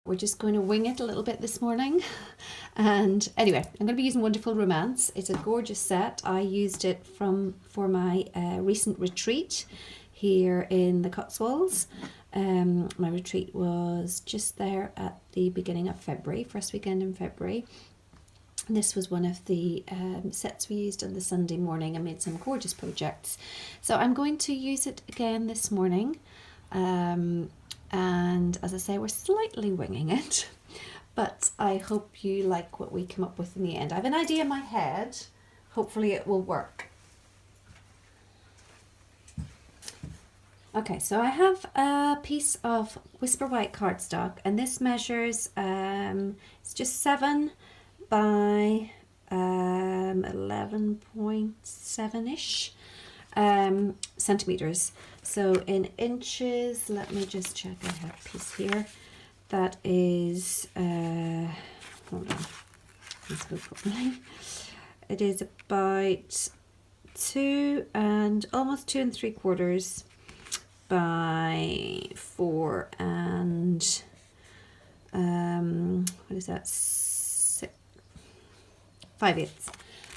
We're just going to wing it a little bit this morning. And anyway, I'm going to be using Wonderful Romance. It's a gorgeous set. I used it for my recent retreat here in the Cotswolds. My retreat was just there at the beginning of February, first weekend in February. This was one of the sets we used on the Sunday morning and made some gorgeous projects. So I'm going to use it again this morning. And as I say, we're slightly winging it, but I hope you like what we come up with in the end. I have an idea in my head. Hopefully it will work. Okay, so I have a piece of Whisper White cardstock, and this measures, it's just 7 by 11.7-ish centimeters. So in inches, let me just check. I have a piece here that is hold on, let's go properly. It is about 2 and almost 2 3/4 by 4 and what is that, 5/8.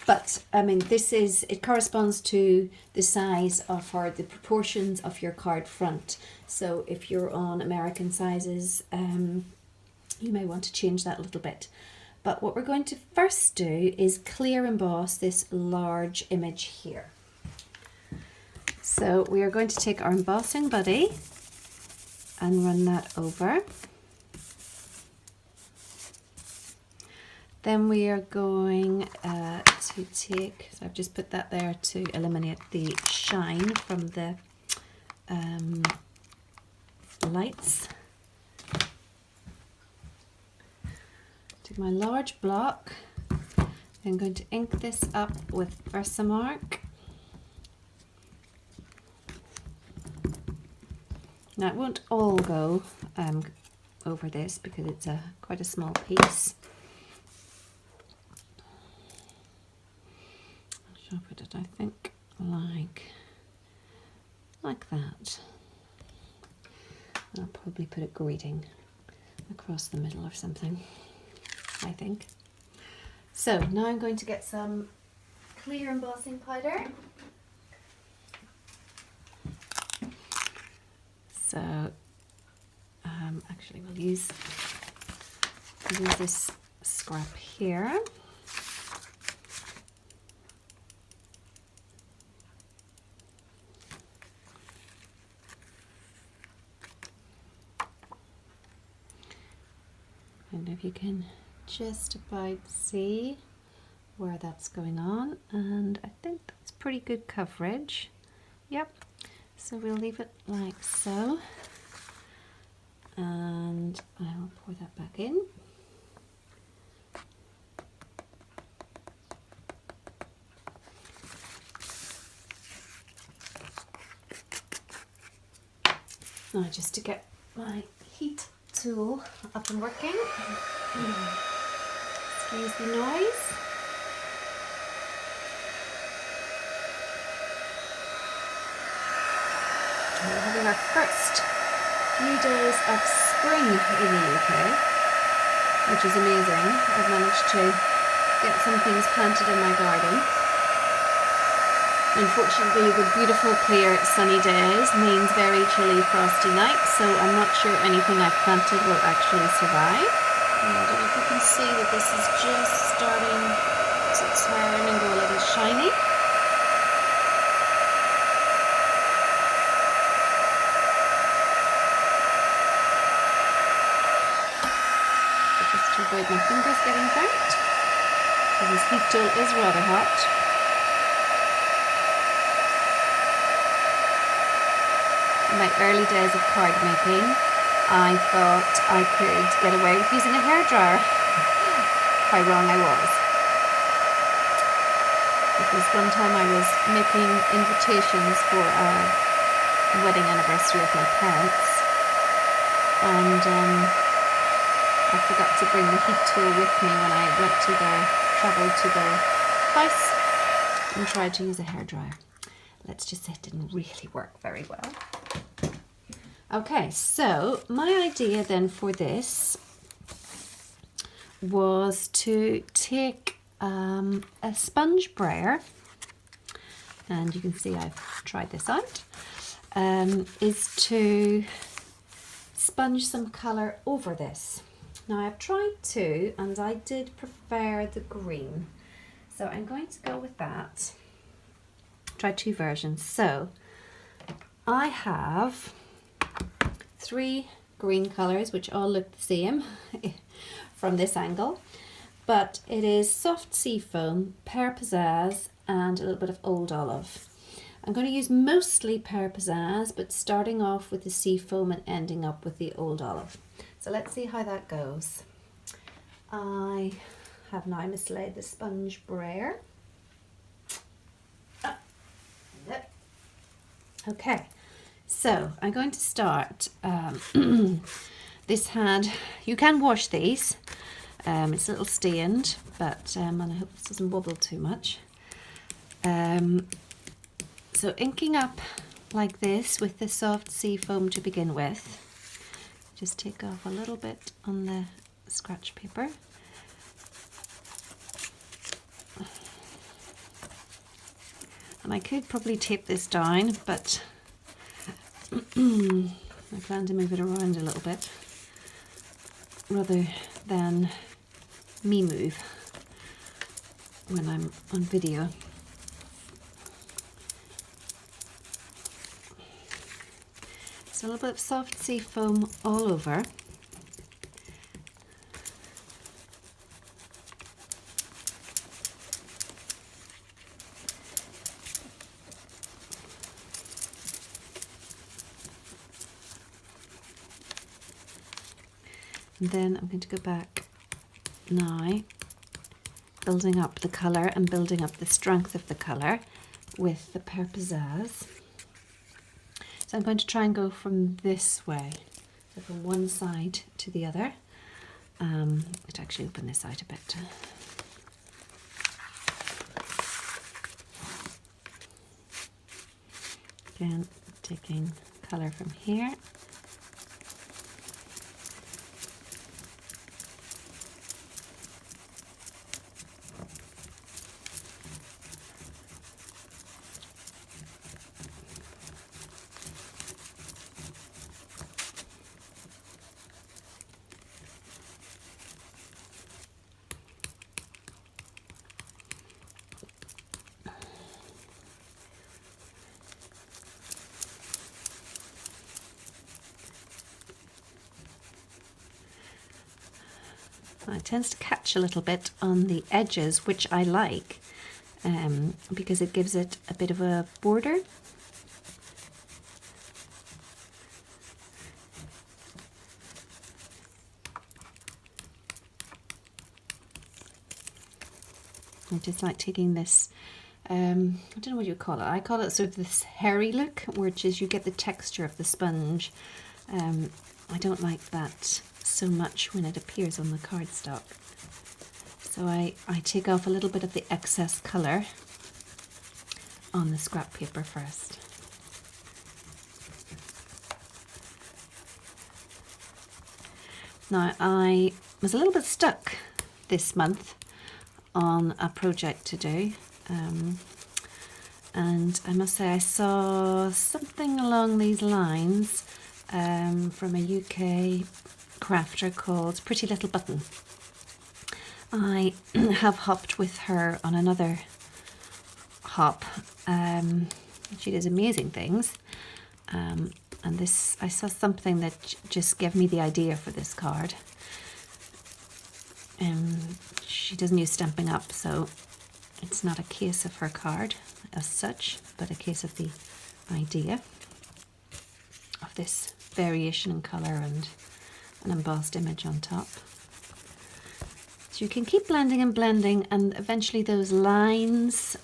But I mean, it corresponds to the size of, or the proportions of your card front. So if you're on American sizes, you may want to change that a little bit. But what we're going to first do is clear emboss this large image here. So we are going to take our embossing buddy and run that over. Then we are going to take, so I've just put that there to eliminate the shine from the lights. Take my large block. I'm going to ink this up with Versamark. Now it won't all go over this because it's quite a small piece. I'll put it, I think, like that. I'll probably put a greeting across the middle or something, I think. So now I'm going to get some clear embossing powder. So actually we'll use this scrap here. And if you can just about see where that's going on, and I think that's pretty good coverage. Yep. So we'll leave it like so, and I will pour that back in. Now just to get my heat tool up and working. Excuse the noise. We're having our first few days of spring in the UK, which is amazing. I've managed to get some things planted in my garden. Unfortunately, the beautiful, clear, sunny days means very chilly, frosty nights, so I'm not sure anything I've planted will actually survive. I don't know if you can see that this is just starting to turn and go a little shiny. Just to avoid my fingers getting burnt, because this heat tool is rather hot. In my early days of card making, I thought I could get away with using a hairdryer. How wrong I was. Because one time I was making invitations for a wedding anniversary of my parents, and I forgot to bring the heat tool with me when I travelled to the house and tried to use a hairdryer. Let's just say it didn't really work very well. Okay, so my idea then for this was to take a sponge brayer, and you can see I've tried this out, is to sponge some colour over this. Now I've tried two and I did prefer the green, so I'm going to go with that. Try two versions. So I have 3 green colours which all look the same from this angle, but it is soft seafoam, pear pizzazz and a little bit of old olive. I'm going to use mostly pear pizzazz, but starting off with the seafoam and ending up with the old olive. So let's see how that goes. I have now mislaid the sponge brayer. Okay, so I'm going to start. This had, you can wash these. It's a little stained, but and I hope this doesn't wobble too much. So inking up like this with the soft sea foam to begin with. Just take off a little bit on the scratch paper. And I could probably tape this down, but I plan to move it around a little bit rather than me move when I'm on video. So a little bit of soft sea foam all over. And then I'm going to go back now, building up the colour and building up the strength of the colour with the pear pizzazz. So I'm going to try and go from this way, so from one side to the other. Let's actually open this out a bit. Again, taking colour from here. It tends to catch a little bit on the edges, which I like because it gives it a bit of a border. I just like taking this, I don't know what you call it. I call it sort of this hairy look, which is you get the texture of the sponge. I don't like that so much when it appears on the cardstock. So I take off a little bit of the excess colour on the scrap paper first. Now I was a little bit stuck this month on a project to do, and I must say I saw something along these lines from a UK crafter called Pretty Little Button. I have hopped with her on another hop. She does amazing things, and this, I saw something that just gave me the idea for this card. She doesn't use Stampin' Up, so it's not a case of her card as such, but a case of the idea of this variation in colour and an embossed image on top. So you can keep blending and blending, and eventually those lines,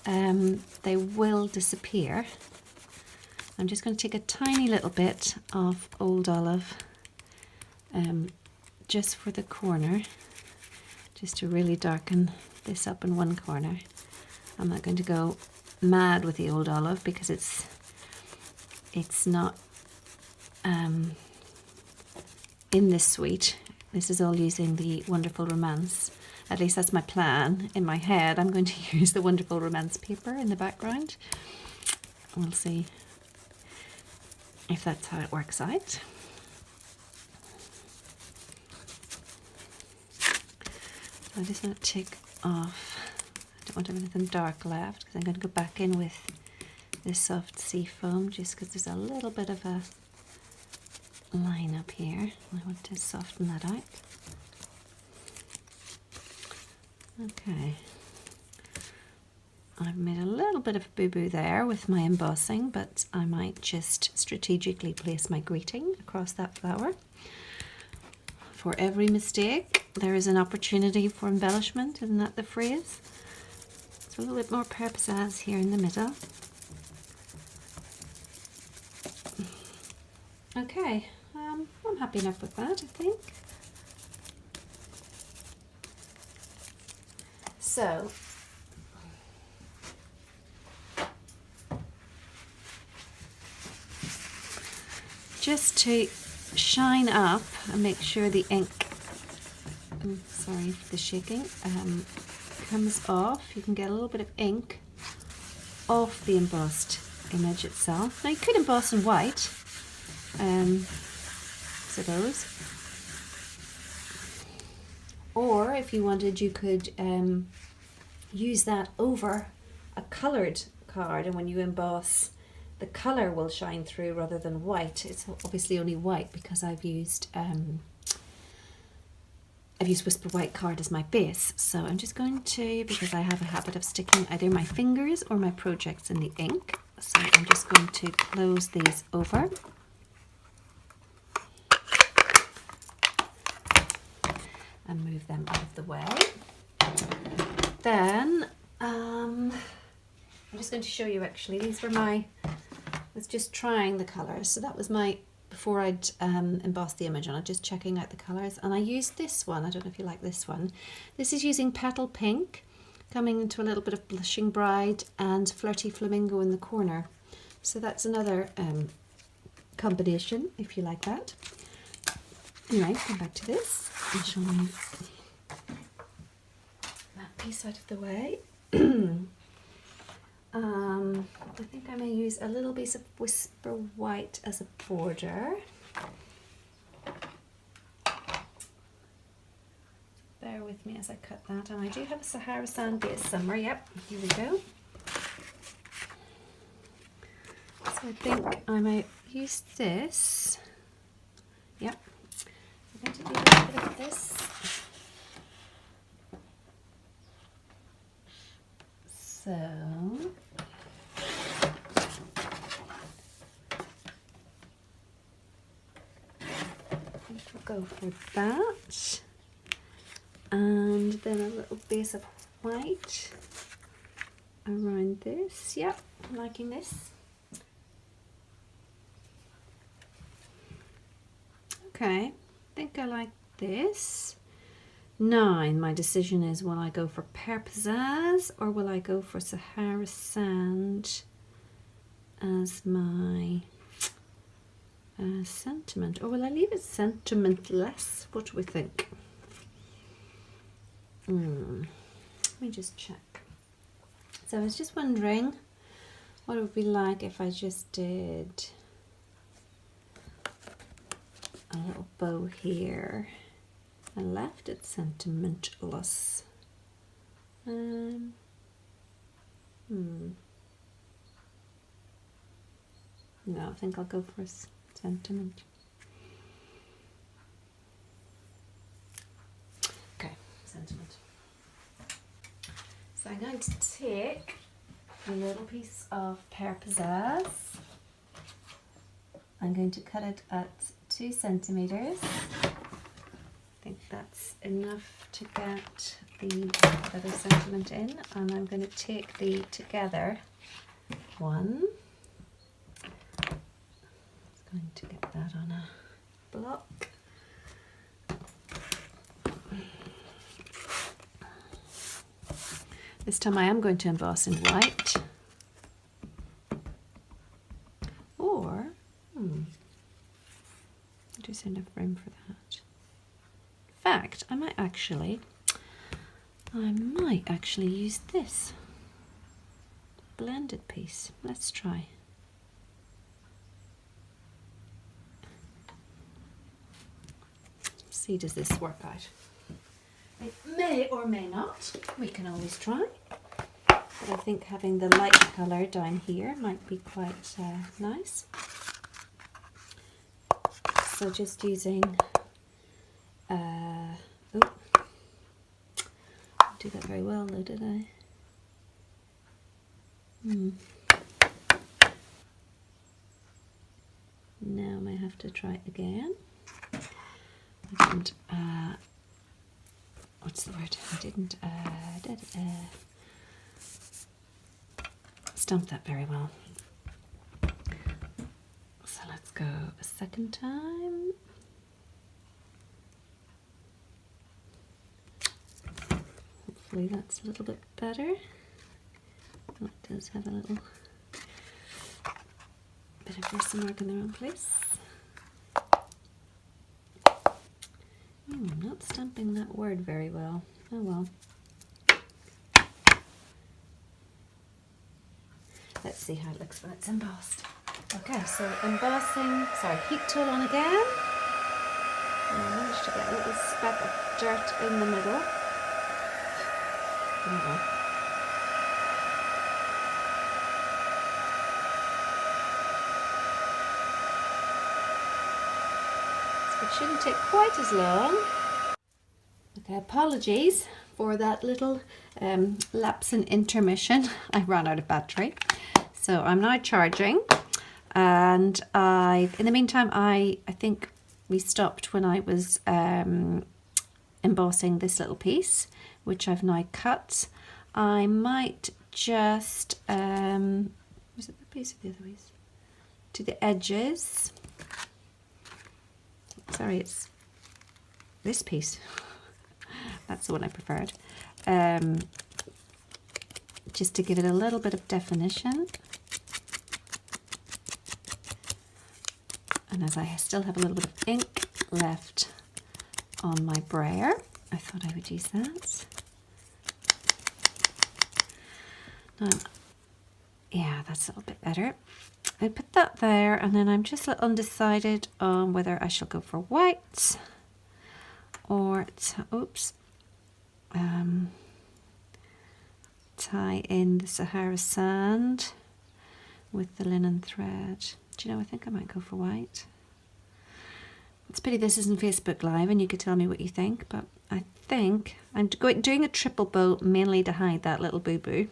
they will disappear. I'm just going to take a tiny little bit of old olive just for the corner, just to really darken this up in one corner. I'm not going to go mad with the old olive because it's not in this suite. This is all using the Wonderful Romance. At least that's my plan. In my head, I'm going to use the Wonderful Romance paper in the background. We'll see if that's how it works out. So I just want to take off. I don't want to have anything dark left because I'm going to go back in with this soft sea foam just because there's a little bit of a line up here. I want to soften that out. Okay. I've made a little bit of a boo-boo there with my embossing, but I might just strategically place my greeting across that flower. For every mistake, there is an opportunity for embellishment, isn't that the phrase? So a little bit more pizzazz here in the middle. Okay, I'm happy enough with that, I think. So, just to shine up and make sure the ink, sorry for the shaking, comes off, you can get a little bit of ink off the embossed image itself. Now you could emboss in white, I suppose, or if you wanted you could use that over a coloured card, and when you emboss the colour will shine through rather than white. It's obviously only white because I've used Whisper White card as my base. So I'm just going to, because I have a habit of sticking either my fingers or my projects in the ink, so I'm just going to close these over. And move them out of the way. Then I'm just going to show you, actually, these were my, I was just trying the colours. So that was my, before I'd embossed the image on it, just checking out the colours. And I used this one, I don't know if you like this one. This is using Petal Pink, coming into a little bit of Blushing Bride and Flirty Flamingo in the corner. So that's another combination, if you like that. Anyway, come back to this. I'll show you that piece out of the way. I think I may use a little piece of Whisper White as a border. Bear with me as I cut that, and I do have a Sahara Sand base somewhere. Yep, here we go. So I think I might use this. Yep. I'm going to do a little bit of this. So we'll go for that, and then a little base of white around this. Yep, I'm liking this. Okay, I think I like this. Now, my decision is, will I go for Pear Pizzazz or will I go for Sahara Sand as my sentiment? Or will I leave it sentimentless? What do we think? Let me just check. So I was just wondering what it would be like if I just did a little bow here. I left it sentimentless. No, I think I'll go for sentiment. Okay, sentiment. So I'm going to take a little piece of Pear Pizzazz. I'm going to cut it at 2 centimeters. I think that's enough to get the other sentiment in, and I'm going to take the together one. I'm going to get that on a block. This time I am going to emboss in white, or there's enough room for that. fact, I might actually use this blended piece. Let's try. See, does this work out? It may or may not. We can always try. But I think having the light colour down here might be quite nice. So just using, oh, didn't do that very well though, did I? Now I may have to try it again. I didn't, what's the word? I didn't stamp that very well. So let's go a second time. Hopefully that's a little bit better. Oh, it does have a little bit of resin mark in the wrong place. I'm not stamping that word very well. Oh well. Let's see how it looks when it's embossed. Okay, so embossing, sorry, heat tool on again. And I managed to get a little speck of dirt in the middle. There we go. So it shouldn't take quite as long. Okay, apologies for that little lapse in intermission. I ran out of battery. So I'm now charging, and in the meantime, I think we stopped when I was embossing this little piece, which I've now cut. I might just, was it the piece or the other piece? To the edges. Sorry, it's this piece. That's the one I preferred. Just to give it a little bit of definition. And as I still have a little bit of ink left on my brayer, I thought I would use that. Yeah, that's a little bit better. I put that there, and then I'm just undecided on whether I shall go for white or, tie in the Sahara sand with the linen thread. Do you know, I think I might go for white. It's a pity this isn't Facebook Live and you could tell me what you think, but I think I'm doing a triple bow mainly to hide that little boo-boo.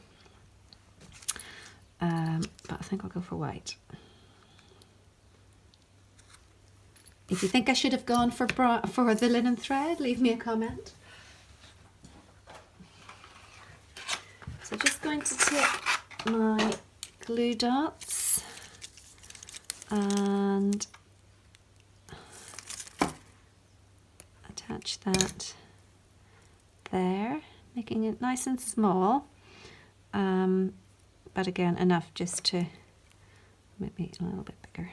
But I think I'll go for white. If you think I should have gone for the linen thread, leave me a comment. So just going to take my glue dots and attach that there, making it nice and small, but again enough just to make it a little bit bigger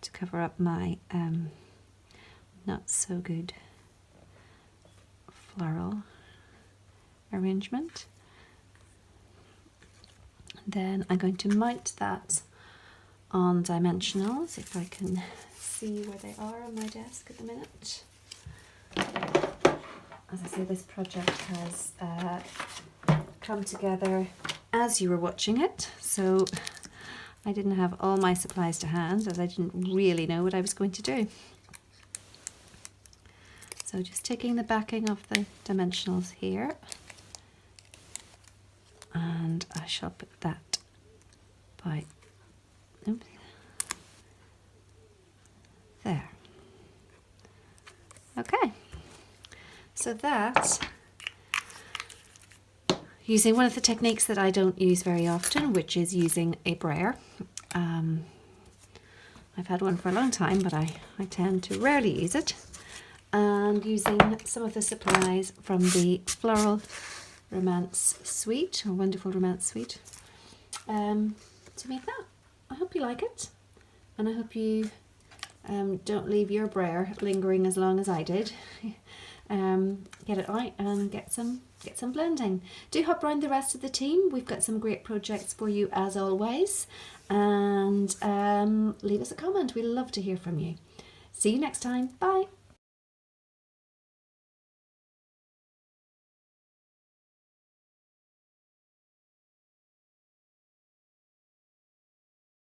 to cover up my not so good floral arrangement. Then I'm going to mount that on dimensionals, if I can see where they are on my desk at the minute. As I say, this project has come together as you were watching it, so I didn't have all my supplies to hand as I didn't really know what I was going to do. So just taking the backing of the dimensionals here, and I shall put that by, oops, there. Okay, so that's using one of the techniques that I don't use very often, which is using a brayer. I've had one for a long time, but I tend to rarely use it. And using some of the supplies from the Floral Romance suite, or Wonderful Romance suite, to make that. I hope you like it, and I hope you Don't leave your brayer lingering as long as I did. Get it out and get some blending. Do hop around the rest of the team. We've got some great projects for you as always, and leave us a comment. We love to hear from you. See you next time. Bye.